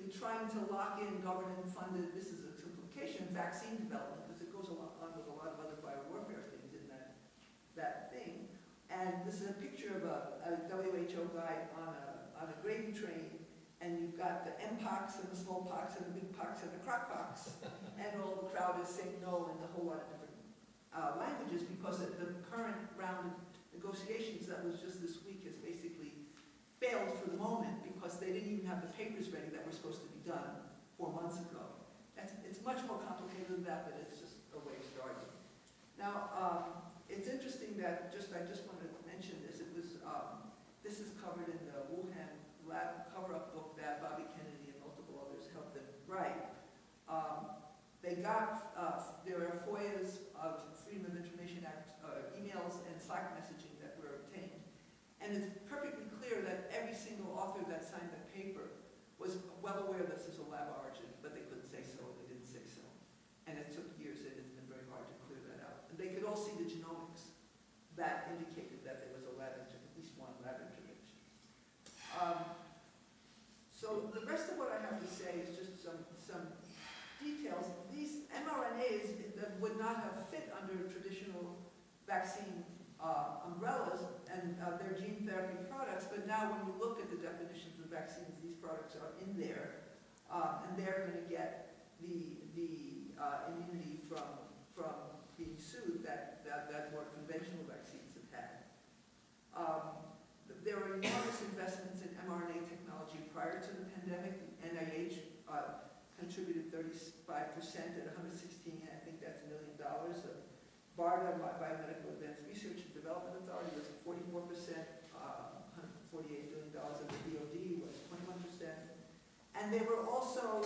basically trying to lock in government-funded, this is a simplification, vaccine development, because it goes along with a lot of other biowarfare things in that thing. And this is a picture of a WHO guy on a gravy train, and you've got the M-pox and the smallpox and the big pox and the crock pox, and all the crowd is saying no in a whole lot of different languages, because the current round of negotiations that was just this week has basically failed for the moment, because they didn't even have the papers ready that were supposed to be done 4 months ago. It's much more complicated than that, but it's just a way of starting. Now, it's interesting that I just wanted to mention this. It was this is covered in the Wuhan lab cover-up book that Bobby Kennedy and multiple others helped them write. They got there are FOIAs of Freedom of Information Act emails and Slack messaging that were obtained, and it's perfectly clear that every single author that signed the paper was well aware this is a lab origin, but they couldn't say so, they didn't say so. And it took years, and it's been very hard to clear that out. And they could all see the genomics that indicated that there was a lab, at least one lab intervention. So the rest of what I have to say is just some details. These mRNAs that would not have fit under traditional vaccine umbrellas, and they're gene therapy products, but now when you look at the definitions of vaccines, these products are in there, and they're going to get the immunity from being sued that more conventional vaccines have had. There were enormous investments in mRNA technology prior to the pandemic. The NIH contributed 35% at $116, I think that's $1 million. BARDA, Biomedical Advanced Research and Development Authority, was at 44%, $148 billion, and the DoD was 21%. And they were also,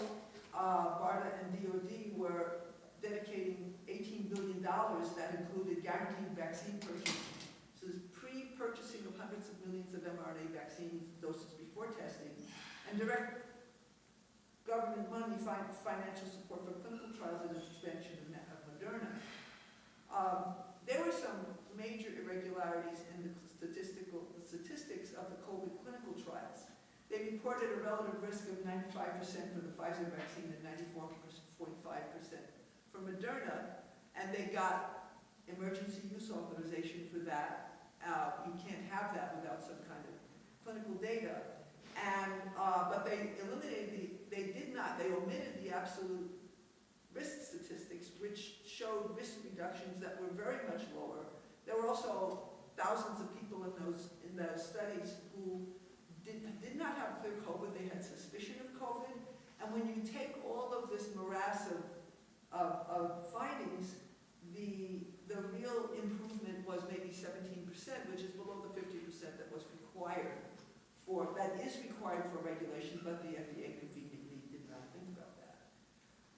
BARDA and DoD were dedicating $18 billion that included guaranteed vaccine purchase. So there's pre-purchasing of hundreds of millions of mRNA vaccine doses before testing, and direct government money, financial support for clinical trials and expansion of Moderna. There were some major irregularities in the statistics of the COVID clinical trials. They reported a relative risk of 95% for the Pfizer vaccine and 45% for Moderna, and they got emergency use authorization for that. You can't have that without some kind of clinical data. And but they omitted the absolute risk statistics, which showed risk reductions that were very much lower. There were also thousands of people in those studies who did not have clear COVID. They had suspicion of COVID. And when you take all of this morass of findings, the real improvement was maybe 17%, which is below the 50% that was required that is required for regulation, but the FDA conveniently did not think about that.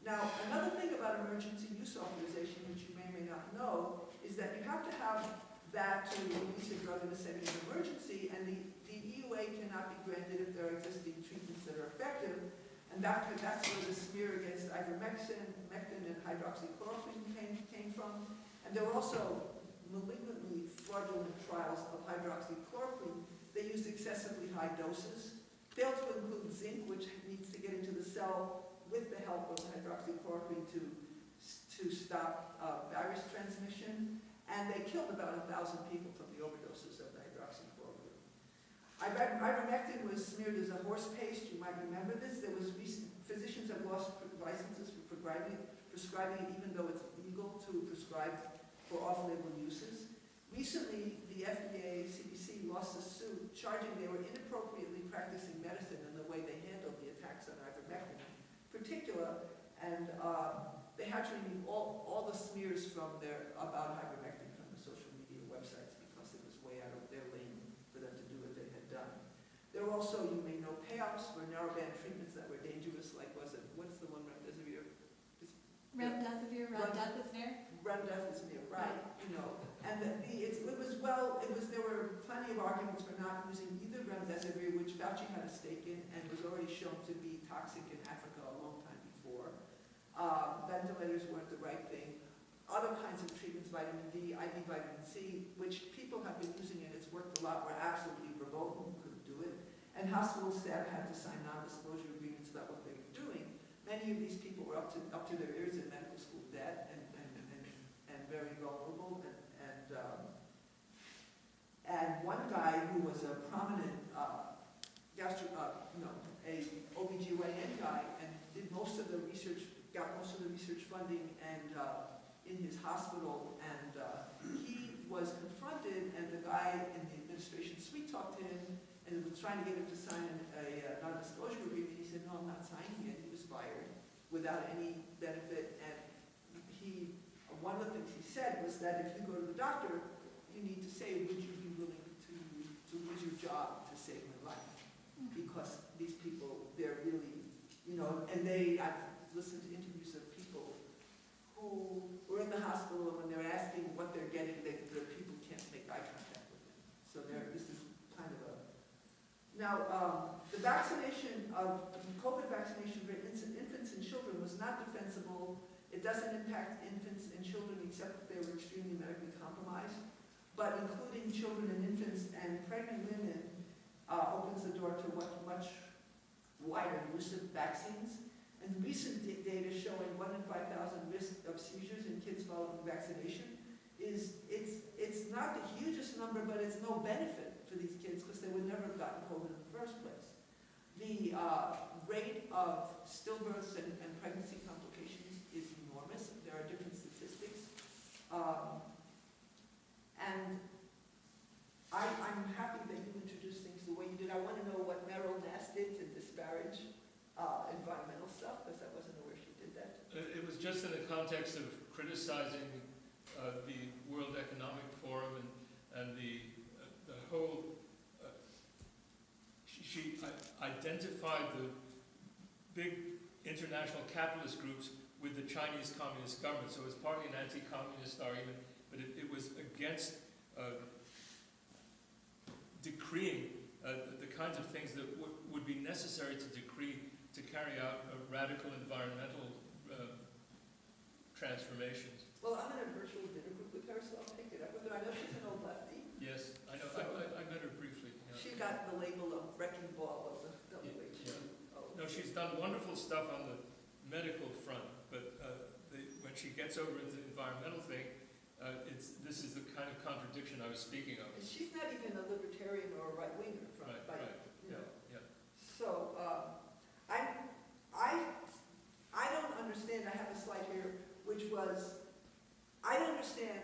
Now, another thing about emergency use authorization, which you may or may not know, is that you have to have that to release a drug in a setting of emergency, and the EUA cannot be granted if there are existing treatments that are effective, and that's where the smear against ivermectin and hydroxychloroquine came from. And there were also malignantly fraudulent trials of hydroxychloroquine. They used excessively high doses, failed to include zinc, which needs to get into the cell with the help of hydroxychloroquine to stop virus transmission, and they killed about 1,000 people from the overdoses of the hydroxychloroquine. Ivermectin was smeared as a horse paste. You might remember this. There was physicians have lost licenses for prescribing it, even though it's legal to prescribe for off-label uses. Recently, the FDA, CDC lost a suit charging they were inappropriately practicing medicine in the way they handled the attacks on ivermectin in particular, and they had to remove all the smears from about ivermectin from the social media websites because it was way out of their lane for them to do what they had done. There were also, you may know, payoffs for narrowband treatments that were dangerous, like what's the one, remdesivir? Remdesivir, right? You know, and there were plenty of arguments for not using either remdesivir, which Fauci had a stake in, and was already shown to be toxic in Africa a long time before. Ventilators weren't the right thing. Other kinds of treatments, vitamin D, IV vitamin C, which people have been using and it's worked a lot, were absolutely verboten, couldn't do it. And hospital staff had to sign non-disclosure agreements about what they Many of these people were up to their ears in medical school debt and very vulnerable. And one guy who was a prominent a OBGYN guy and did most of the research, got most of the research funding and in his hospital, and he was confronted, and the guy in the administration sweet-talked him and was trying to get him to sign a non-disclosure agreement. He said, no, I'm not signing it. He was fired without any benefit, and one of the things he said was that if you go to the doctor, you need to say, would you be willing to lose your job to save my life? Because these people, they're really, I've listened to interviews of people who were in the hospital, and when they're asking what they're getting, the people can't make eye contact with them. So this is kind of a... Now, the vaccination of COVID vaccination for infants and children was not defensible. It doesn't impact infants and children except that they were extremely medically compromised. But including children and infants and pregnant women opens the door to much wider use of vaccines. And recent data showing 1 in 5,000 risk of seizures in kids following vaccination it's not the hugest number, but it's no benefit for these kids because they would never have gotten COVID in the first place. The rate of stillbirths and pregnancy complications is enormous. There are different statistics. And I'm happy that you introduced things the way you did. I want to know what Meryl Nass did to disparage environmental stuff, because I wasn't aware she did that. It was just in the context of criticizing the World Economic Forum and the whole... She identified the big international capitalist groups with the Chinese Communist government, so it was partly an anti-communist argument, but it was against decreeing the kinds of things that would be necessary to decree to carry out radical environmental transformations. Well, I'm in a virtual dinner group with her, so I'll take it up with her. I know she's an old lefty. Yes, I know. So I met her briefly. Yeah. She got the label of wrecking ball of the WHO. Yeah. No, she's done wonderful stuff on the medical front, but when she gets over into the environmental thing, this is the kind of contradiction I was speaking of. And she's not even a libertarian or a right-winger. Right. Yeah. So I don't understand. I have a slide here, which was, I don't understand,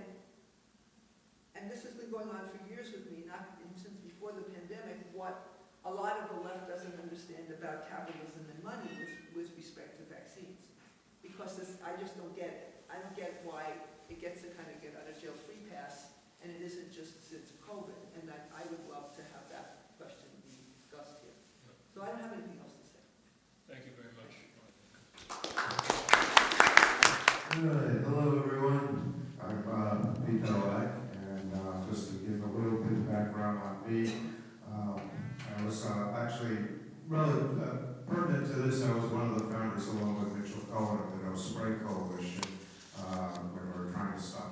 and this has been going on for years with me, not since before the pandemic, what a lot of the left doesn't understand about capitalism and money with respect to vaccines. Because I just don't get it. I don't get why it gets to kind of get out of jail free pass, and it isn't just since COVID. And I would love to have that question be discussed here. So I don't have anything else to say. Thank you very much. Hello everyone. I'm Pete Nowak, and just to give a little bit of background on me, I was actually really pertinent to this. I was one of the founders, along with Mitchell Cohen, of the No Spray Coalition, when we were trying to stop.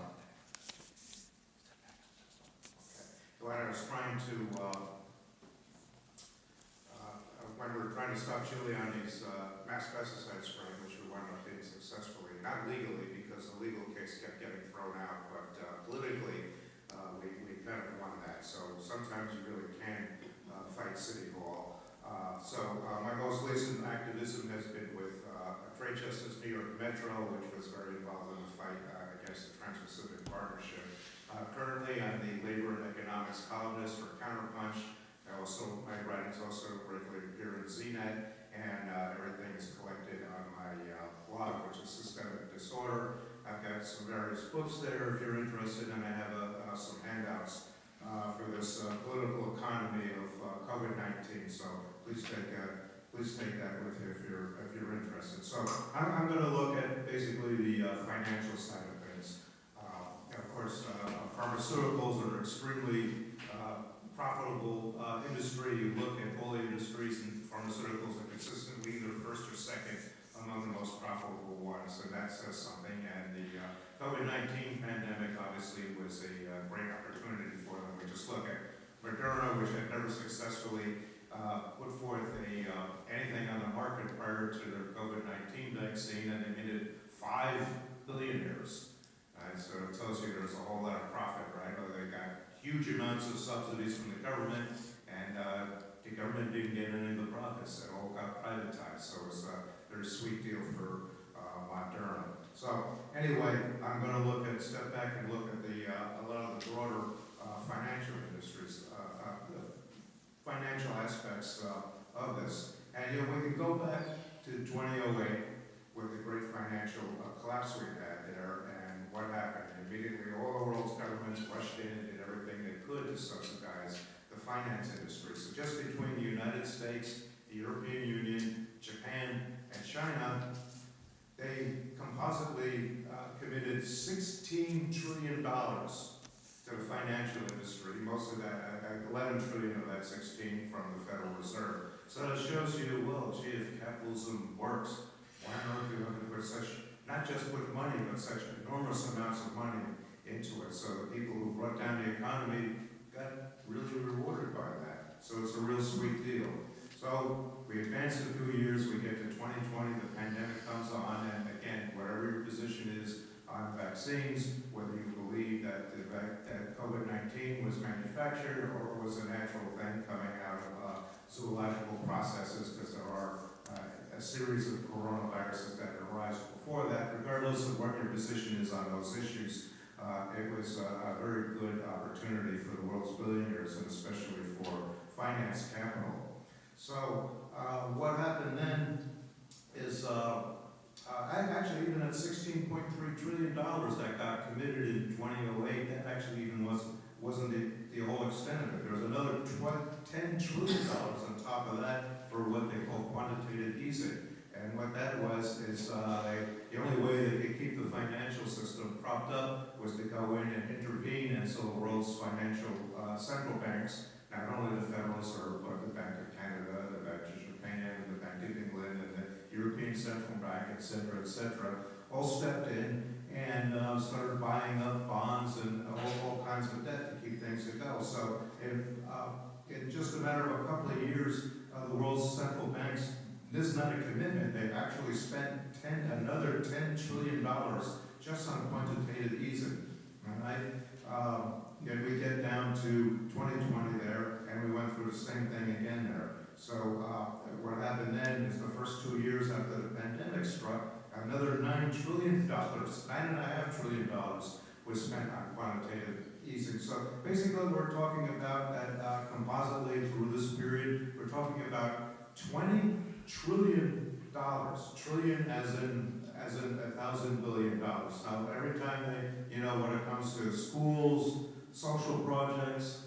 When I was trying to, when we were trying to stop Giuliani's mass pesticide spraying, which we wound up doing successfully, not legally because the legal case kept getting thrown out, but politically we kind of won that. So sometimes you really can fight City Hall. My most recent activism has been with Trade Justice New York Metro, which was very involved in the fight against the Trans-Pacific Partnership. Currently, I'm the labor and economics columnist for Counterpunch. My writings also regularly appear in ZNet, and everything is collected on my blog, which is Systemic Disorder. I've got some various books there if you're interested, and I have some handouts for this political economy of COVID-19. So please take that with you if you're interested. So I'm going to look at basically the financial side of things. Of course, pharmaceuticals are extremely profitable industry. You look at all the industries, and pharmaceuticals are consistently either first or second among the most profitable ones, and that says something. And the COVID-19 pandemic obviously was a great opportunity for them. We just look at Moderna, which had never successfully put forth anything on the market prior to the COVID-19 vaccine, and they made it 5 billionaires. So it tells you there's a whole lot of profit, right? Or they got huge amounts of subsidies from the government, and the government didn't get any of the profits. It all got privatized. So it was a very sweet deal for Moderna. So anyway, I'm going to step back and look at a lot of the broader financial industries, the financial aspects of this. And we can go back to 2008 with the great financial collapse we had there, and what happened. Immediately, all the world's governments rushed in and did everything they could to subsidize the finance industry. So just between the United States, the European Union, Japan, and China, they compositely committed $16 trillion to the financial industry, most of that, 11 trillion of that 16 from the Federal Reserve. So it shows you, well, gee, if capitalism works, why on earth do you have to put not just put money, but such enormous amounts of money into it? So the people who brought down the economy got really rewarded by that. So it's a real sweet deal. So we advance a few years, we get to 2020, the pandemic comes on, and again, whatever your position is on vaccines, whether you believe that that COVID-19 was manufactured or was a natural thing coming out of zoological processes, because there are a series of coronaviruses that arise before that. Regardless of what your position is on those issues, it was a very good opportunity for the world's billionaires, and especially for finance capital. So what happened then is actually even at $16.3 trillion that got committed in 2008, that actually even wasn't the whole extent of it. There was another $10 trillion on top of that for what they call quantitative easing. And what that was is the only way they could keep the financial system propped up was to go in and intervene, and so the world's financial central banks, not only the Federal Reserve, but the Bank of Canada, the Bank of Japan, the Bank of England, and the European Central Bank, et cetera, all stepped in and started buying up bonds and all kinds of debt to keep things to go. So in just a matter of a couple of years, the world's central banks, this is not a commitment, they've actually spent another $10 trillion just on quantitative easing. Right? And we get down to 2020 there, and we went through the same thing again there. So what happened then is the first 2 years after the pandemic struck, another $9 trillion, $9.5 trillion was spent on quantitative easing. So basically what we're talking about that compositely through this period, we're talking about $20 trillion, trillion as in 1,000 billion dollars. Now every time they, when it comes to schools, social projects,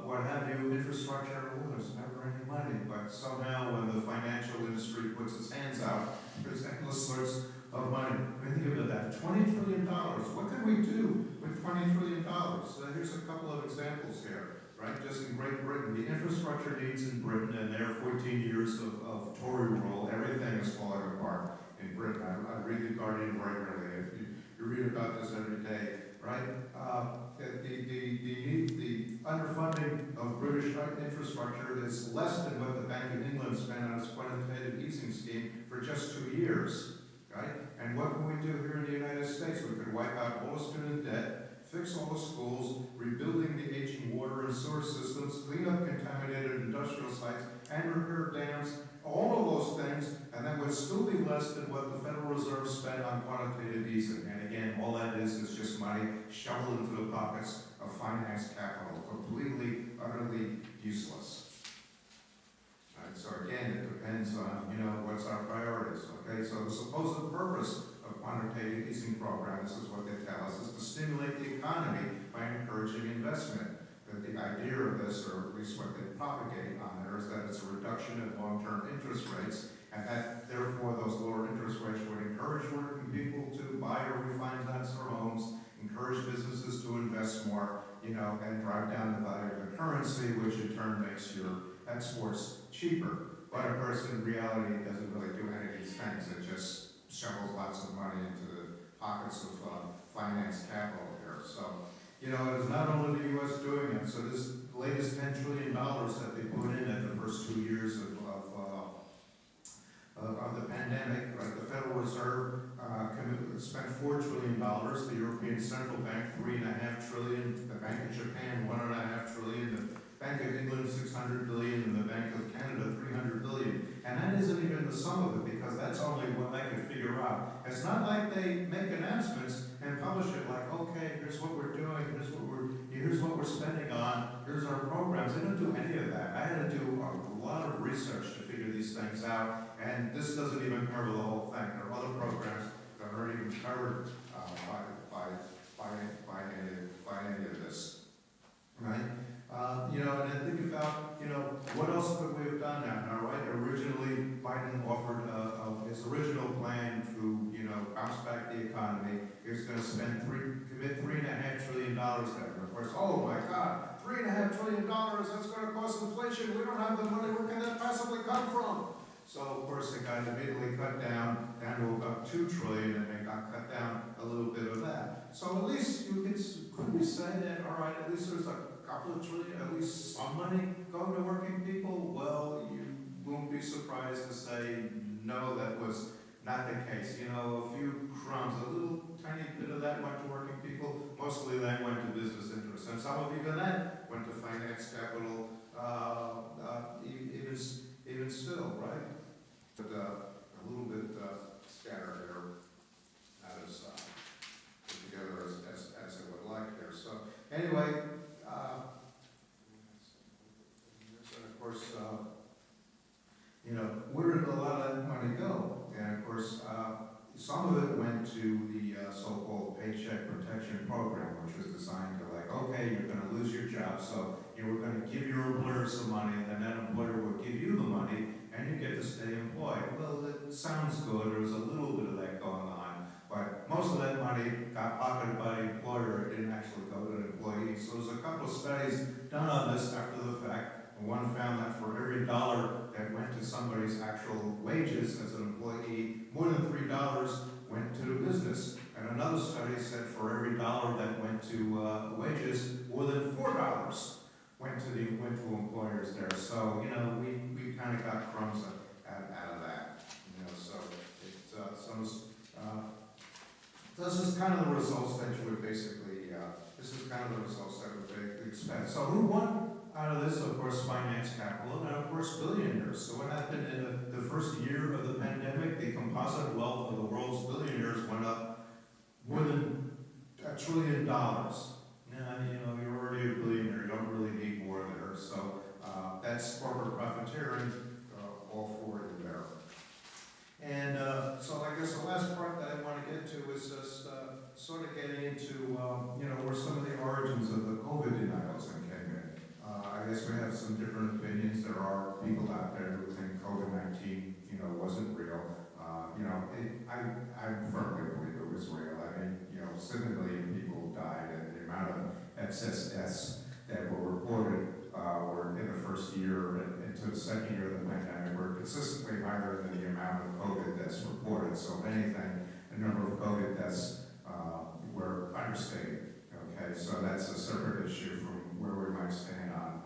what have you, infrastructure, there's never any money. But somehow when the financial industry puts its hands out, there's endless sorts of money. Think about that, $20 trillion. What can we do with $20 trillion? So here's a couple of examples here, right? Just in Great Britain, the infrastructure needs in Britain, and their 14 years of Tory rule, everything is falling apart in Britain. I read The Guardian regularly. You read about this every day, right? The underfunding of British infrastructure is less than what the Bank of England spent on its quantitative easing scheme for just 2 years, right? And what can we do here in the United States? We could wipe out all the student debt, fix all the schools, rebuilding the aging water and sewer systems, clean up contaminated industrial sites, and repair dams, all of those things, and that would still be less than what the Federal Reserve spent on quantitative easing. And again, all that is just money shoveled into the pockets of finance capital, completely, utterly useless. Right, so again, it depends on, what's our priorities, okay? So the supposed purpose of quantitative easing program, this is what they tell us, is to stimulate the economy by encouraging investment. That the idea of this, or at least what they propagate on there, is that it's a reduction in long-term interest rates, and that therefore those lower interest rates would encourage working people to buy or refinance their homes, encourage businesses to invest more, and drive down the value of the currency, which in turn makes your exports cheaper. But of course, in reality, it doesn't really do any of these things. It just shovels lots of money into the pockets of finance capital here. So, it is not only the U.S. doing it. So this latest $10 trillion that they put in the first 2 spent $4 trillion, the European Central Bank $3.5 trillion, the Bank of Japan $1.5 trillion, the Bank of England $600 billion, and the Bank of Canada $300 billion. And that isn't even the sum of it, because that's only what I could figure out. It's not like they make announcements and publish it like, okay, here's what we're doing, here's what we're spending on, here's our programs. They don't do any of that. I had to do a lot of research to figure these things out, and this doesn't even cover the whole thing. There are other programs that aren't even covered by any of this, right? And then think about, what else could we have done now, right? Originally, Biden offered his original plan to, bounce back the economy. He was going to commit $3.5 trillion there. And of course, oh my God, $3.5 trillion, that's going to cause inflation. We don't have the money. Where can that possibly come from? So, of course, it got immediately cut down to about $2 trillion, and they got cut down a little bit of that. So at least could we say that, all right, at least there's a couple of trillion, at least some money going to working people? Well, you won't be surprised to say, no, that was not the case. A few crumbs, a little tiny bit of that went to working people. Mostly that went to business interests. And some of even that went to finance capital, even still, right? But a little bit scattered there, not as put together as I would like there. So anyway, and of course, where did a lot of that money go? And of course, some of it went to the so-called Paycheck Protection Program, which was designed to okay, you're going to lose your job, so we're going to give your employer some money, and then that employer will give you the money, and you get to stay employed. Well, it sounds good. There was a little bit of that going on, but most of that money got pocketed by the employer. It didn't actually go to the employee. So there's a couple of studies done on this after the fact. And one found that for every dollar that went to somebody's actual wages as an employee, more than $3 went to the business. And another study said for every dollar that went to wages, more than $4 went to employers there. So we kind of got crumbs out of that. So it's this is kind of the results that you would basically expect. So who won out of this? Of course, finance capital, and of course, billionaires. So what happened in the first year of the pandemic? The composite wealth of the world's billionaires went up more than $1 trillion. You're already a billionaire. You don't really need more there. So that's corporate profiteering all for you there. And so I guess the last part that I want to get to is just sort of getting into where some of the origins of the COVID denials came in. I guess we have some different opinions. There are people out there who think COVID-19 wasn't real. I firmly believe it was real. I mean, 7 million people died, and the amount of excess deaths that were reported were in the first year and into the second year of the pandemic were consistently higher than the amount of COVID deaths reported. So if anything, the number of COVID deaths were understated. Okay, so that's a separate issue from where we might stand on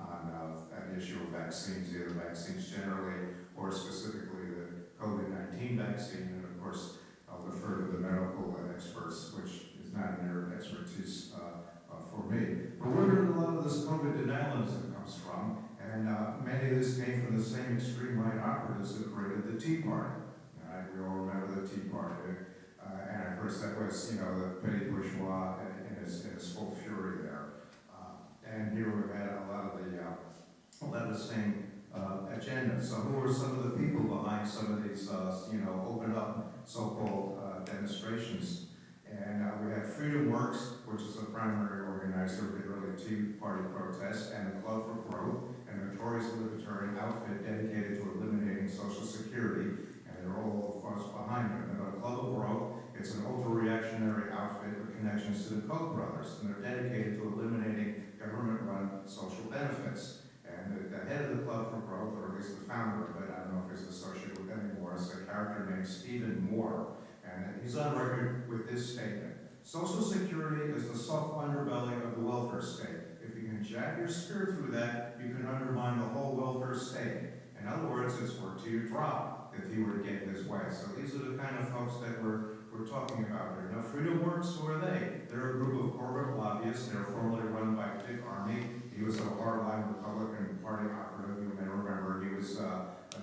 an issue of vaccines, either vaccines generally or specifically the COVID-19 vaccine. And of course, I'll defer to the medical experts, which is not in their expertise for me. But where did a lot of this COVID denialism comes from? And many of this came from the same extreme right operatives that created the Tea Party. We all remember the Tea Party. And of course, that was, the petty bourgeois in his full fury there. And here we had a lot of the same agenda. So who were some of the people behind some of these, open up so-called demonstrations? And we had Freedom Works, which is the primary organizer of the early Tea Party protests, and the Club for Growth, a notorious libertarian outfit dedicated to eliminating Social Security, and they're all, of course, behind them. And the Club of Growth, it's an ultra-reactionary outfit with connections to the Koch brothers, and they're dedicated to eliminating government-run social benefits. And the head of the Club for Growth, or at least the founder of it, I don't know if he's associated with it anymore, is a character named Stephen Moore. And he's on record with this statement: Social Security is the soft underbelly of the welfare state. If you can jab your spear through that, you can undermine the whole welfare state. In other words, it's work to your drop if he were to get his way. So these are the kind of folks that were we're talking about here. Now, Freedom Works, who are they? They're a group of corporate lobbyists. They were formerly run by Dick Armey. He was a hardline Republican Party operative, you may remember. He was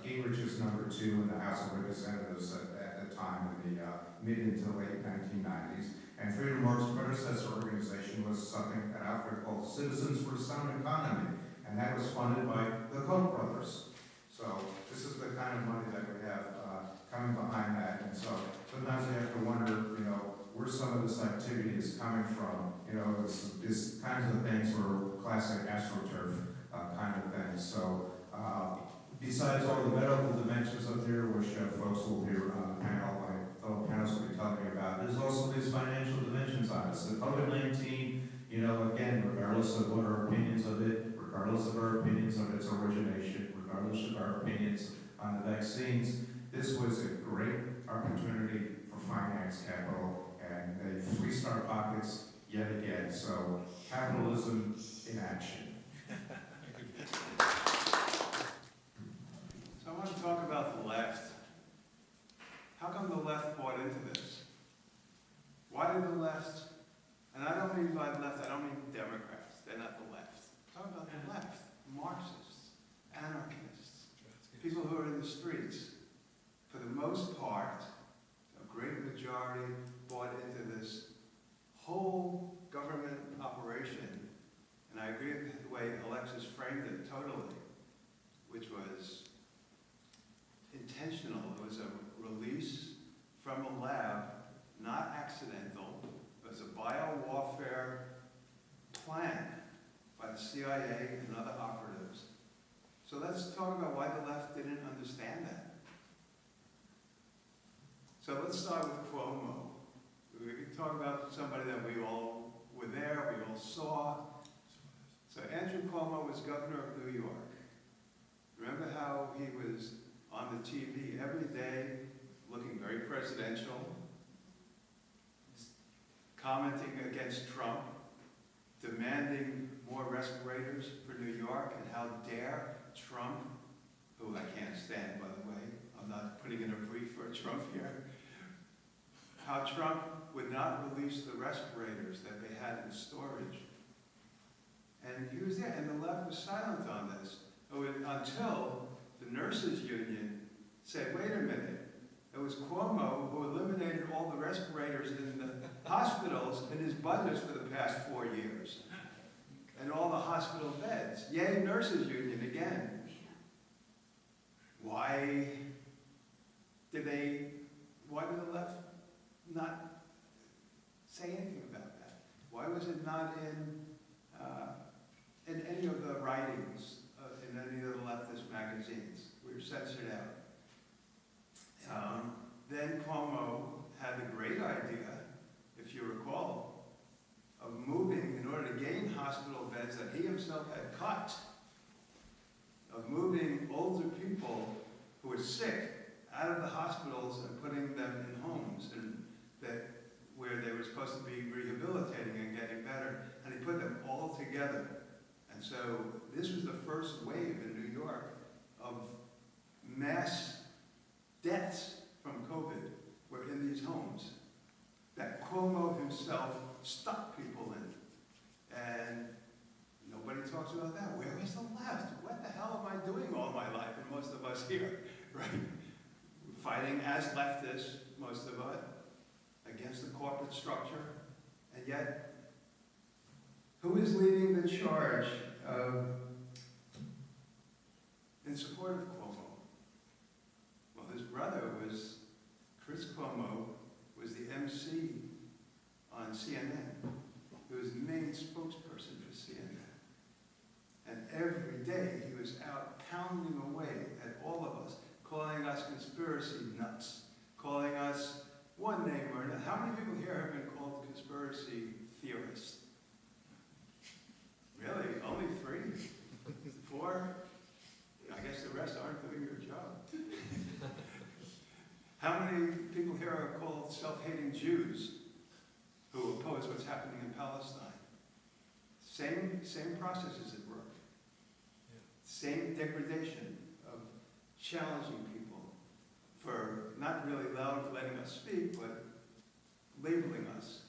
Gingrich's #2 in the House of Representatives at the time, in the mid into late 1990s. And Freedom Works' predecessor organization was something, an outfit called Citizens for a Sound Economy, and that was funded by the Koch brothers. So this is the kind of money that we have coming behind that, and so sometimes we have to wonder, where some of this activity is coming from. This kinds of things were classic AstroTurf kind of things. So besides all the medical dimensions up there, which folks will hear on the panel, my fellow panelists will be telling me about, there's also these financial dimensions on this. The COVID-19, again, regardless of what our opinions of it, regardless of our opinions of its origination, regardless of our opinions on the vaccines, this was a great opportunity for finance capital, and they fleeced our pockets yet again. So capitalism in action. So I want to talk about the left. How come the left bought into this? Why did the left, and I don't mean by the left, I don't mean Democrats, they're not the left. I'm talking about the left, Marxists, anarchists, people who are in the streets. For the most part, a great majority bought into this whole government operation, and I agree with the way Alexis framed it totally, which was intentional. It was a release from a lab, not accidental. It was a biowarfare plan by the CIA and other operatives. So let's talk about why the left didn't understand that. So let's start with Cuomo. We can talk about somebody that we all were there, we all saw. So Andrew Cuomo was governor of New York. Remember how he was on the TV every day, looking very presidential, commenting against Trump, demanding more respirators for New York, and how dare Trump, who I can't stand, by the way, I'm not putting in a brief for Trump here, how Trump would not release the respirators that they had in storage. And he was there, and the left was silent on this, until the nurses union said, wait a minute, it was Cuomo who eliminated all the respirators in the hospitals in his budgets for the past 4 years. And all the hospital beds. Yay, nurses union again. Why did the left not say anything about that? Why was it not in any of the writings in any of the leftist magazines? We were censored out. Then Cuomo had the great idea, if you recall, of moving, in order to gain hospital beds that he himself had cut, of moving older people who were sick out of the hospitals and putting them in homes where they were supposed to be rehabilitating and getting better, and he put them all together. And so this was the first wave in New York of mass deaths from COVID were in these homes that Cuomo himself stuck people in. And nobody talks about that. Where is the left? What the hell am I doing all my life? And most of us here, right? Fighting as leftists, most of us, against the corporate structure. And yet, who is leading the charge in support of Cuomo? Well, his brother was, Chris Cuomo, was the MC on CNN. He was the main spokesperson for CNN. And every day he was out pounding away at all of us, calling us conspiracy nuts, calling us one name or another. How many people here have been called conspiracy theorists? Really? Only 3? 4? I guess the rest aren't doing your job. How many people here are called self-hating Jews who oppose what's happening in Palestine? Same processes at work. Yeah. Same degradation of challenging people for not really letting us speak, but labeling us.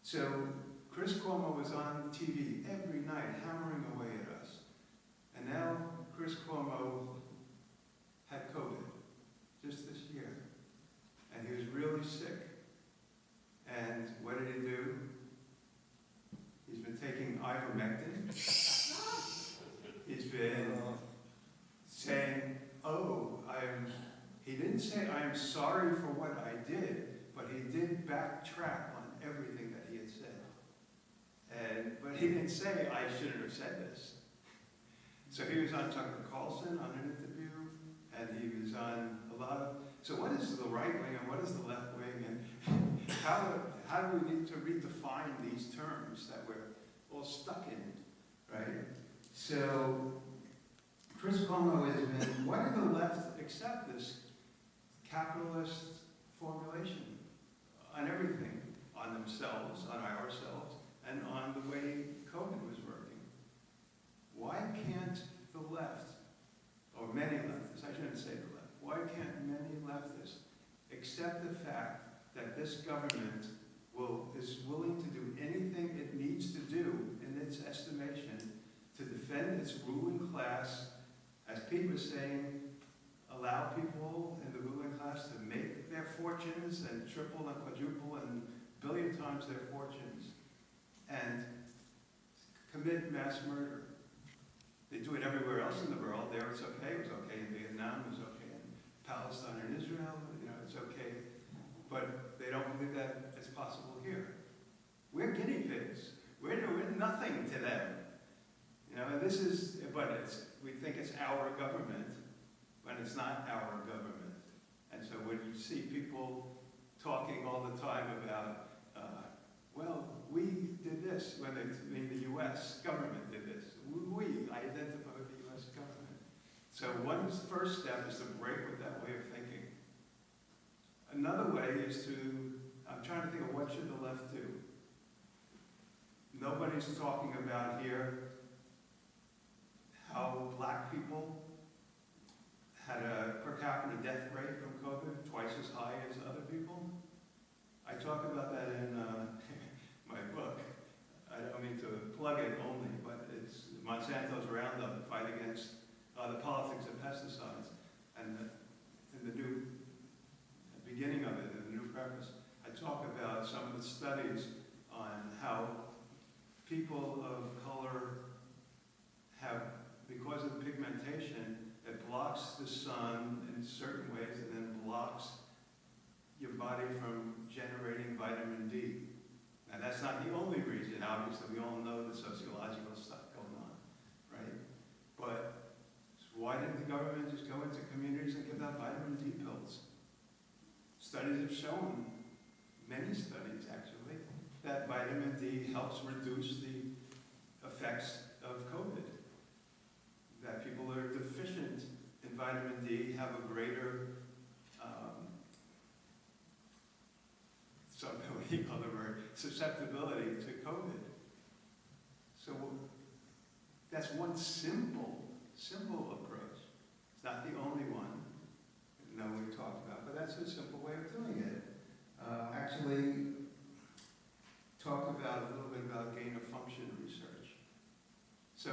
So Chris Cuomo was on TV every night hammering away at us. And now Chris Cuomo had COVID just this year. And he was really sick. And what did he do? He's been taking ivermectin. He's been saying, he didn't say, I am sorry for what I did, but he did backtrack on everything that he had said. But he didn't say, I shouldn't have said this. So he was on Tucker Carlson on an interview, and he was on a lot of, so what is the right wing and what is the left wing, and how do we need to redefine these terms that we're all stuck in, right? So Chris Cuomo has been, why did the left accept this capitalist formulation on everything, on themselves, on ourselves, and on the way COVID was working? Why can't the left, or many leftists, I shouldn't say the left, why can't many leftists accept the fact that this government is willing to do anything it needs to do, in its estimation, to defend its ruling class, as Pete was saying, allow people in the ruling class to make their fortunes and triple and quadruple and billion times their fortunes, and commit mass murder. They do it everywhere else in the world. There it's okay. It was okay in Vietnam. It was okay in Palestine and Israel. It's okay. But they don't believe that it's possible here. We're guinea pigs. We're doing nothing to them. And this is, we think it's our government, but it's not our government. And so when you see people talking all the time about, we did this, when they mean the U.S. government did this. We identify with the U.S. government. So one first step is to break with that way of thinking. Another way is I'm trying to think of what should the left do. Nobody's talking about here how black people had a per capita death rate from COVID twice as high as other people. I talk about that in my book. I don't mean to plug it only, but it's Monsanto's Roundup, Fight Against the Politics of Pesticides. And in the new beginning of it, in the new preface, I talk about some of the studies on how people of color have, because of pigmentation, it blocks the sun in certain ways and then blocks your body from generating vitamin D. Now that's not the only reason, obviously we all know the sociological stuff going on, right? But why didn't the government just go into communities and give out vitamin D pills? Studies have shown, many studies actually, that vitamin D helps reduce the effects of COVID. That people that are deficient in vitamin D have a greater susceptibility to COVID. So that's one simple approach. It's not the only one that we've talked about, but that's a simple way of doing it. Actually, talk about a little bit about gain of function research. So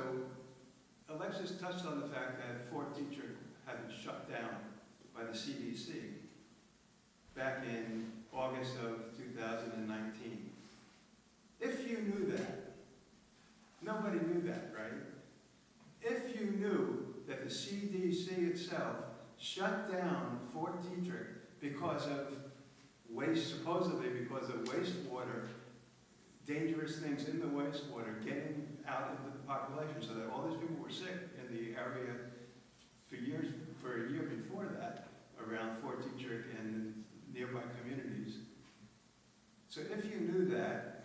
Alexis touched on the fact that Fort Detrick had been shut down by the CDC back in August of 2019. If you knew that, nobody knew that, right? If you knew that the CDC itself shut down Fort Detrick because of waste, supposedly because of wastewater, dangerous things in the wastewater getting out into the population, so that all these people were sick in the area for a year before that, around Fort Detrick and nearby communities. So if you knew that,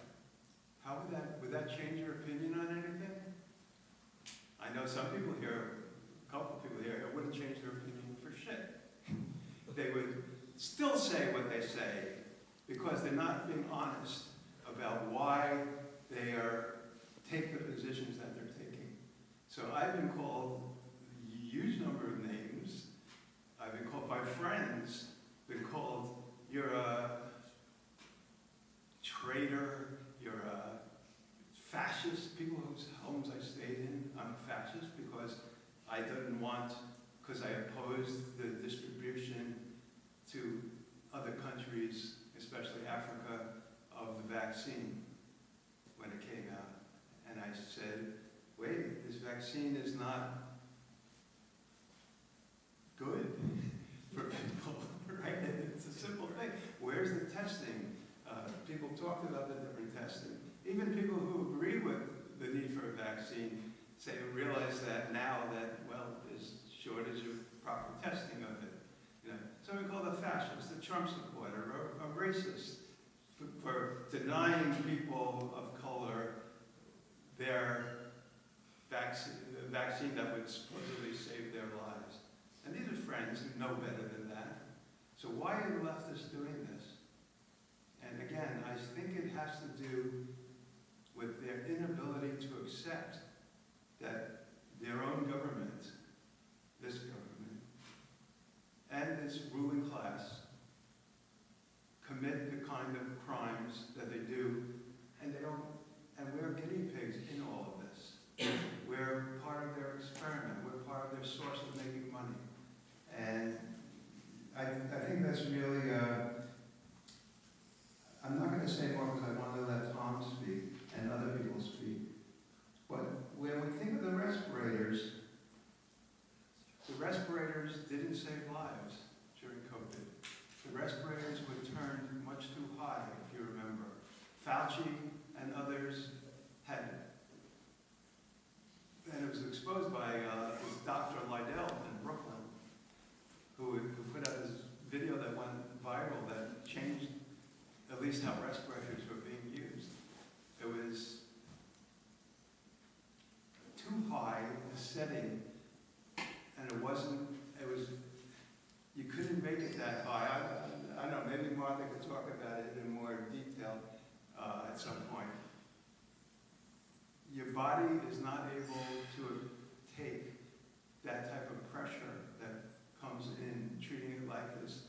how would that change your opinion on anything? I know some people here, a couple people here, it wouldn't change their opinion for shit. They would still say what they say because they're not being honest about why they take the positions that they're taking. So I've been called a huge number of names. I've been called by friends, been called, you're a want, because I opposed the distribution to other countries, especially Africa, of the vaccine when it came out. And I said, wait, this vaccine is not good for people, right? It's a simple thing. Where's the testing? People talked about the different testing. Even people who agree with the need for a vaccine realize that now that, well, there's shortage of proper testing of it. You know, so we call the fascists, the Trump supporter, a racist for denying people of color their vaccine that would supposedly save their lives. And these are friends who know better than that. So why are the leftists doing this? And again, I think it has to do with their inability to accept that their own government, this government, and its ruling class commit the kind of crimes that they do, and they don't, and we're guinea pigs in all of this. We're part of their experiment. We're part of their source of making money. And I think that's really, I'm not going to say more because I want to let Tom speak and other people speak. But when we think of the respirators didn't save lives during COVID. The respirators were turned much too high, if you remember. Fauci and others had, and it was exposed by this Dr. Liddell in Brooklyn, who put out this video that went viral that changed at least how respirators were being used. It was too high a setting, and it was, you couldn't make it that high. I don't know, maybe Martha could talk about it in more detail at some point. Your body is not able to take that type of pressure that comes in treating it like this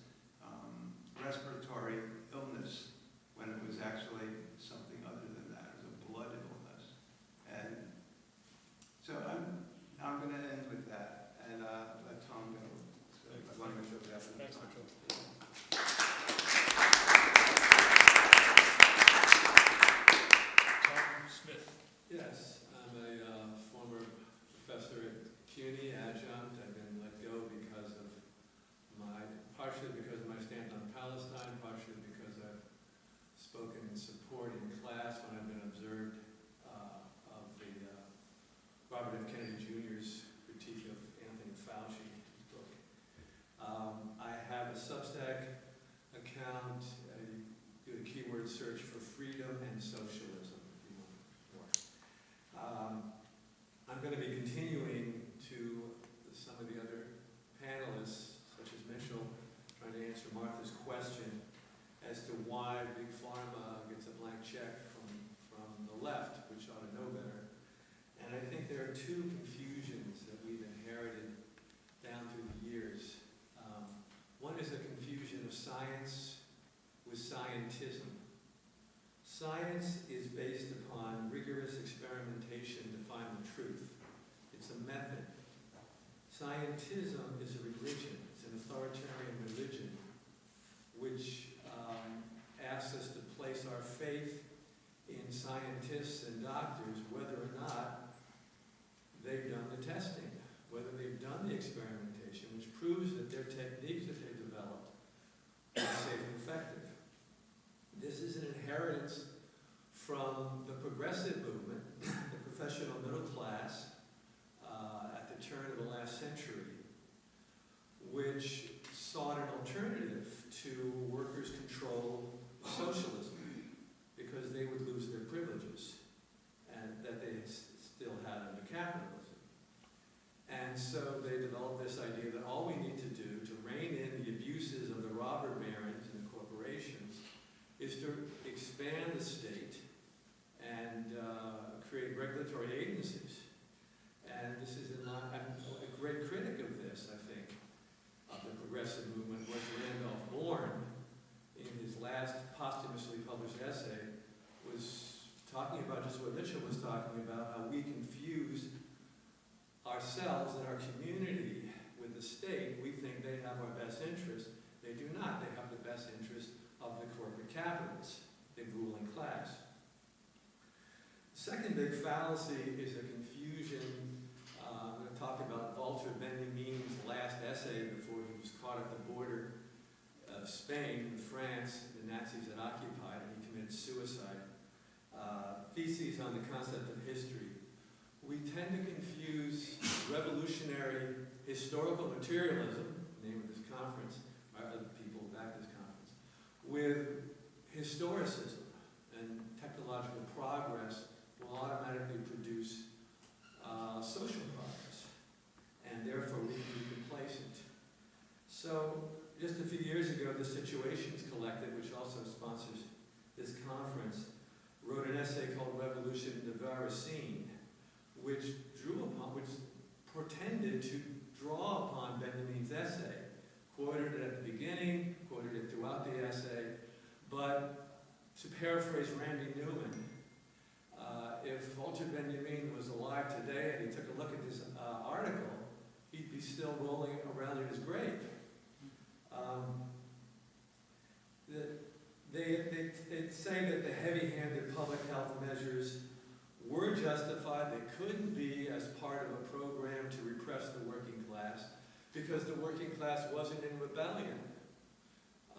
respiratory illness when it was actually something other than that. It was a blood illness. And so I'm going to end with that and let Tom go. So I want to make sure we have enough Thanks, time. Mitchell. Tom Smith. Yes, I'm a former professor at CUNY, adjunct. I've been let go because of partially because of my stand on Palestine, partially because I've spoken in support in class when I've been observed of the Robert F. Kennedy Jr.'s critique of Anthony Fauci's book. I have a Substack account. I do a keyword search for freedom and socialism, if you want more. I'm going to be continuing to some of the other panelists, such as Mitchell, trying to answer Martha's question as to why Big Pharma gets a blank check from the left, which ought to know better. And I think there are two confusions that we've inherited down through the years. One is a confusion of science with scientism. Science is based upon rigorous experimentation to find the truth. It's a method. Scientism is a religion. It's an authoritarian religion which asks us to place our faith in scientists and doctors whether or not they've done the testing, whether they've done the experimentation, which proves that their techniques that they've developed are safe and effective. This is an inheritance from the progressive movement, the professional middle class, at the turn of the last century, which sought an alternative to workers' control socialism because they would lose their privileges and that they still had under capitalism. And so they developed this Second big fallacy is a confusion. I'm going to talk about Walter Benjamin's last essay before he was caught at the border of Spain with France. The Nazis had occupied, and he committed suicide. Theses on the concept of history. We tend to confuse revolutionary historical materialism, the name of this conference, or the people back at this conference, with historicism, and technological progress will automatically produce social progress, and therefore we can be complacent. So, just a few years ago, the Situations Collective, which also sponsors this conference, wrote an essay called Revolution de Varecine, which pretended to draw upon Benjamin's essay, quoted it at the beginning, quoted it throughout the essay, but to paraphrase Randy Newman, if Walter Benjamin was alive today and he took a look at this article, he'd be still rolling around in his grave. They say that the heavy-handed public health measures were justified. They couldn't be as part of a program to repress the working class because the working class wasn't in rebellion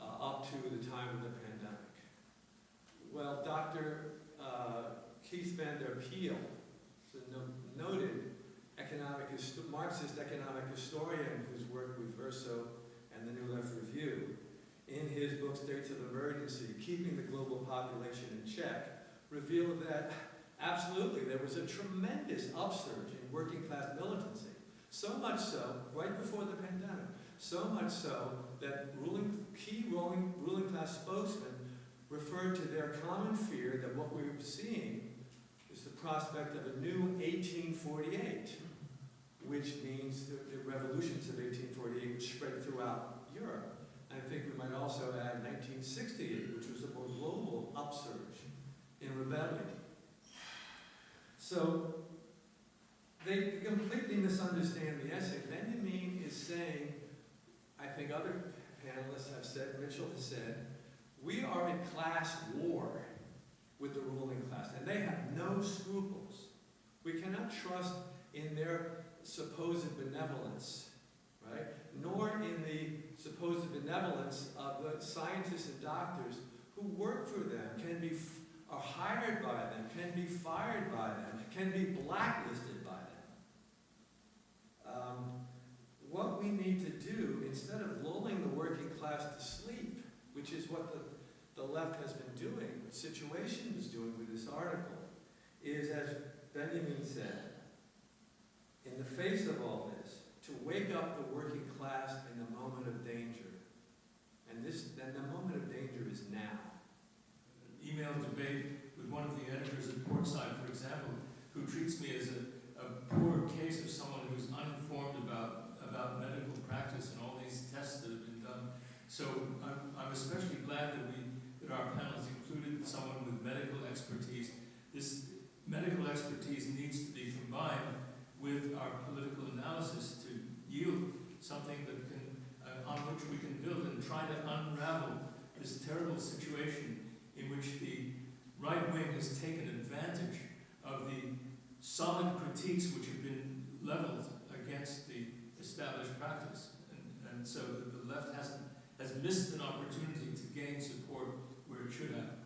up to the time of the pandemic. Well, Dr. Keith Van Der Peel, a noted Marxist economic historian who's worked with Verso and the New Left Review, in his book States of Emergency, Keeping the Global Population in Check, revealed that absolutely there was a tremendous upsurge in working class militancy. So much so, right before the pandemic, so much so that ruling class spokesmen referred to their common fear that what we were seeing is the prospect of a new 1848, which means the revolutions of 1848 which spread throughout Europe. And I think we might also add 1968, which was a more global upsurge in rebellion. So they completely misunderstand the essay. Benjamin is saying, I think other panelists have said, Mitchell has said, we are in class war with the ruling class, and they have no scruples. We cannot trust in their supposed benevolence, right? Nor in the supposed benevolence of the scientists and doctors who work for them, are hired by them, can be fired by them, can be blacklisted by them. What we need to do, instead of lulling the working class to sleep, which is what the left has been doing, what Situation is doing with this article, is, as Benjamin said, in the face of all this, to wake up the working class in the moment of danger. And the moment of danger is now. Email debate with one of the editors at Portside, for example, who treats me as a poor case of someone who's uninformed about medical practice and all these tests that have been done. So I'm especially glad that our panels included someone with medical expertise. This medical expertise needs to be combined with our political analysis to yield something that can, on which we can build and try to unravel this terrible situation in which the right wing has taken advantage of the solid critiques which have been leveled against the established practice. And so the left has missed an opportunity to gain support where it should have.